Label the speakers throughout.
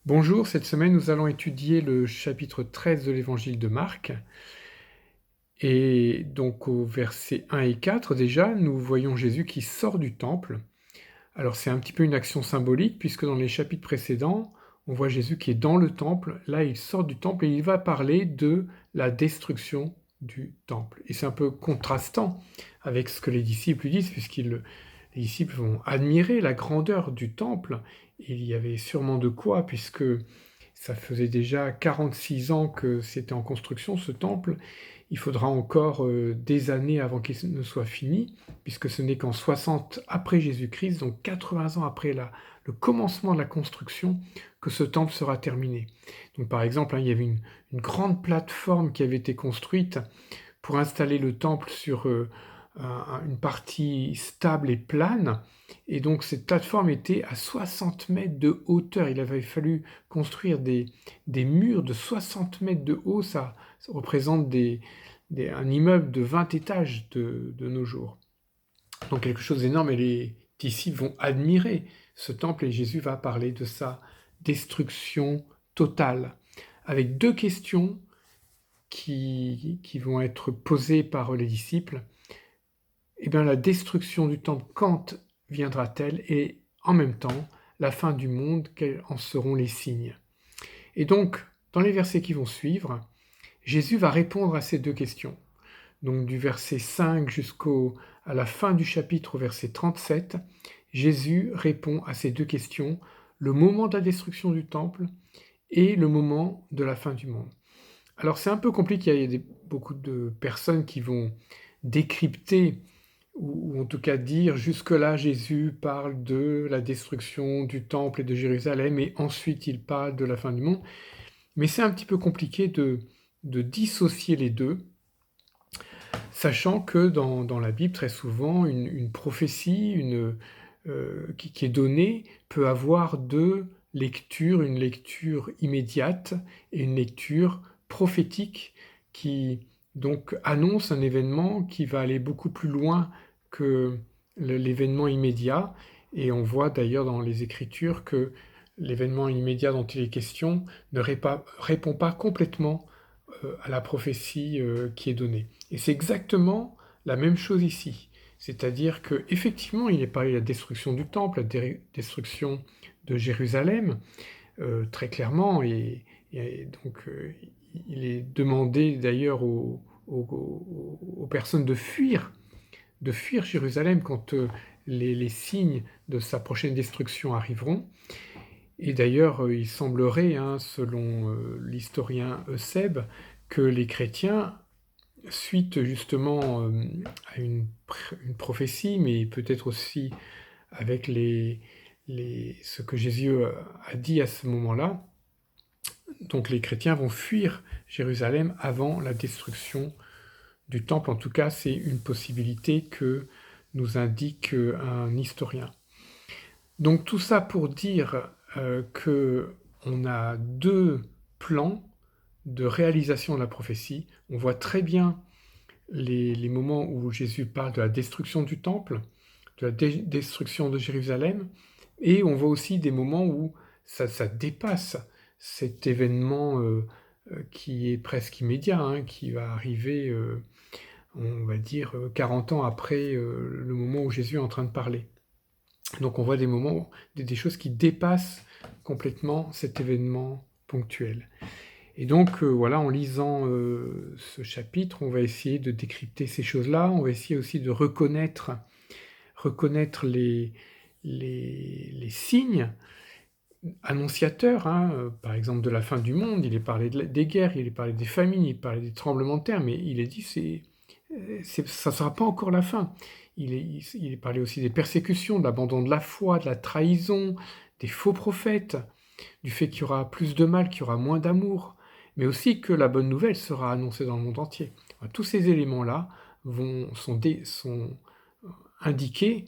Speaker 1: Bonjour, cette semaine nous allons étudier le chapitre 13 de l'évangile de Marc. Et donc au verset 1 et 4 déjà, nous voyons Jésus qui sort du temple. Alors c'est un petit peu une action symbolique puisque dans les chapitres précédents, on voit Jésus qui est dans le temple. Là, il sort du temple et il va parler de la destruction du temple. Et c'est un peu contrastant avec ce que les disciples lui disent les disciples vont admirer la grandeur du temple. Il y avait sûrement de quoi puisque ça faisait déjà 46 ans que c'était en construction, ce temple. Il faudra encore des années avant qu'il ne soit fini, puisque ce n'est qu'en 60 après Jésus-Christ, donc 80 ans après le commencement de la construction, que ce temple sera terminé. Donc par exemple, il y avait une grande plateforme qui avait été construite pour installer le temple sur une partie stable et plane. Et donc cette plateforme était à 60 mètres de hauteur. Il avait fallu construire des murs de 60 mètres de haut. Ça représente un immeuble de 20 étages de nos jours. Donc quelque chose d'énorme, et les disciples vont admirer ce temple et Jésus va parler de sa destruction totale, avec deux questions qui vont être posées par les disciples. Eh bien, la destruction du temple, quand viendra-t-elle? Et en même temps, la fin du monde, quels en seront les signes? Et donc, dans les versets qui vont suivre, Jésus va répondre à ces deux questions. Donc du verset 5 à la fin du chapitre, au verset 37, Jésus répond à ces deux questions, le moment de la destruction du temple et le moment de la fin du monde. Alors c'est un peu compliqué, il y a beaucoup de personnes qui vont décrypter ou en tout cas dire jusque-là Jésus parle de la destruction du temple et de Jérusalem et ensuite il parle de la fin du monde. Mais c'est un petit peu compliqué de dissocier les deux, sachant que dans la Bible, très souvent, une prophétie qui est donnée peut avoir deux lectures, une lecture immédiate et une lecture prophétique qui donc annonce un événement qui va aller beaucoup plus loin que l'événement immédiat. Et on voit d'ailleurs dans les Écritures que l'événement immédiat dont il est question ne répond pas complètement à la prophétie qui est donnée. Et c'est exactement la même chose ici. C'est-à-dire qu'effectivement, il est parlé de la destruction du temple, la destruction de Jérusalem, très clairement, et donc il est demandé d'ailleurs aux personnes de fuir Jérusalem quand les signes de sa prochaine destruction arriveront. Et d'ailleurs, il semblerait, selon l'historien Eusèbe, que les chrétiens, suite justement à une prophétie, mais peut-être aussi avec ce que Jésus a dit à ce moment-là, donc les chrétiens vont fuir Jérusalem avant la destruction du temple. En tout cas, c'est une possibilité que nous indique un historien. Donc tout ça pour dire qu'on a deux plans de réalisation de la prophétie. On voit très bien les moments où Jésus parle de la destruction du temple, de la destruction de Jérusalem, et on voit aussi des moments où ça dépasse cet événement qui est presque immédiat, qui va arriver, on va dire, 40 ans après le moment où Jésus est en train de parler. Donc on voit des moments, des choses qui dépassent complètement cet événement ponctuel. Et donc voilà, en lisant ce chapitre, on va essayer de décrypter ces choses-là, on va essayer aussi de reconnaître les signes annonciateurs, par exemple de la fin du monde. Il est parlé des guerres, il est parlé des famines, il est parlé des tremblements de terre, mais il est dit ça ne sera pas encore la fin. Il est parlé aussi des persécutions, de l'abandon de la foi, de la trahison, des faux prophètes, du fait qu'il y aura plus de mal, qu'il y aura moins d'amour, mais aussi que la bonne nouvelle sera annoncée dans le monde entier. Tous ces éléments-là sont indiqués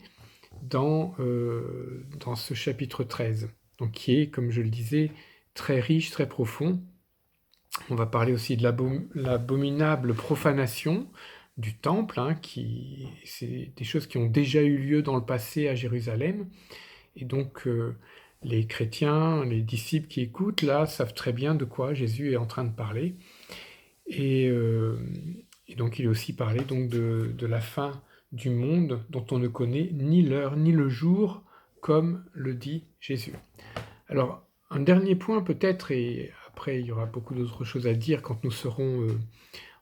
Speaker 1: dans ce chapitre 13, donc qui est, comme je le disais, très riche, très profond. On va parler aussi de l'abominable profanation du temple, c'est des choses qui ont déjà eu lieu dans le passé à Jérusalem, et donc Les chrétiens, les disciples qui écoutent, là, savent très bien de quoi Jésus est en train de parler. Et, euh, et donc il est aussi parlé donc de la fin du monde dont on ne connaît ni l'heure ni le jour, comme le dit Jésus. Alors, un dernier point peut-être, et après il y aura beaucoup d'autres choses à dire quand nous serons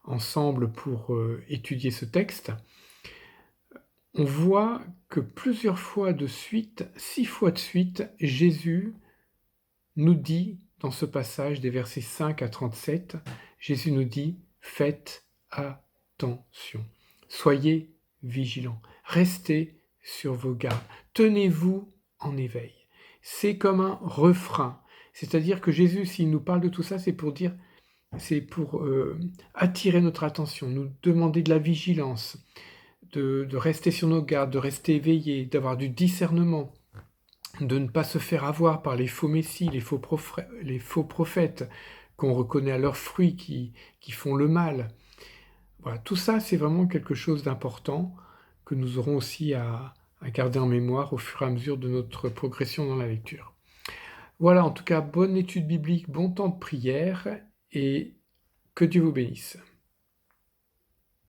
Speaker 1: ensemble pour étudier ce texte. On voit que plusieurs fois de suite, 6 fois de suite, Jésus nous dit, dans ce passage des versets 5 à 37, Jésus nous dit « Faites attention, soyez vigilants, restez sur vos gardes, tenez-vous en éveil. » C'est comme un refrain, c'est-à-dire que Jésus, s'il nous parle de tout ça, c'est pour attirer notre attention, nous demander de la vigilance, de rester sur nos gardes, de rester éveillés, d'avoir du discernement, de ne pas se faire avoir par les faux messies, les faux prophètes qu'on reconnaît à leurs fruits qui font le mal. Voilà, tout ça, c'est vraiment quelque chose d'important que nous aurons aussi à garder en mémoire au fur et à mesure de notre progression dans la lecture. Voilà, en tout cas, bonne étude biblique, bon temps de prière et que Dieu vous bénisse.